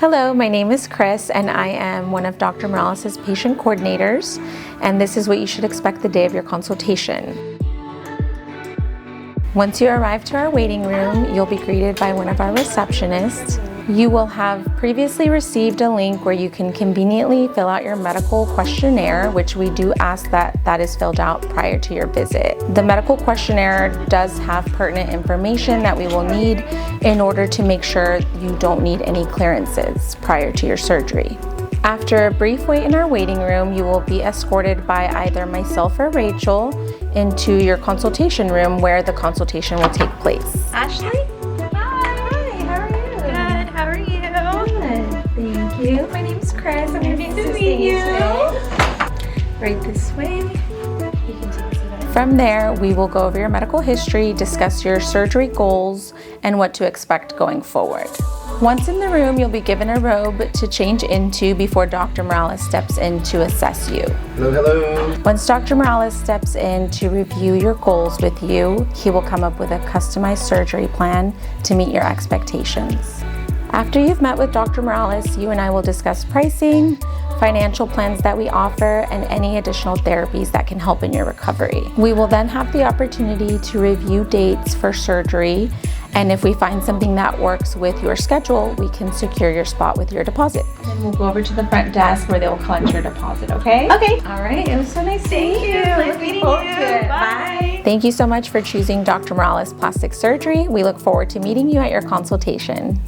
Hello, my name is Chris and I am one of Dr. Morales' patient coordinators, and this is what you should expect the day of your consultation. Once you arrive to our waiting room, you'll be greeted by one of our receptionists. You will have previously received a link where you can conveniently fill out your medical questionnaire, which we do ask that is filled out prior to your visit. The medical questionnaire does have pertinent information that we will need in order to make sure you don't need any clearances prior to your surgery. After a brief wait in our waiting room, you will be escorted by either myself or Rachel into your consultation room where the consultation will take place. Ashley? Thank you. My name's Chris. I'm Nice nice to to meet meet you. you. Right this way. You can take a seat. From there, we will go over your medical history, discuss your surgery goals, and what to expect going forward. Once in the room, you'll be given a robe to change into before Dr. Morales steps in to assess you. Hello, hello. Once Dr. Morales steps in to review your goals with you, he will come up with a customized surgery plan to meet your expectations. After you've met with Dr. Morales, you and I will discuss pricing, financial plans that we offer, and any additional therapies that can help in your recovery. We will then have the opportunity to review dates for surgery, and if we find something that works with your schedule, we can secure your spot with your deposit. And we'll go over to the front desk where they'll collect your deposit, okay? Okay. All right. It was so nice to meet you. Nice meeting you. Bye. Thank you so much for choosing Dr. Morales Plastic Surgery. We look forward to meeting you at your consultation.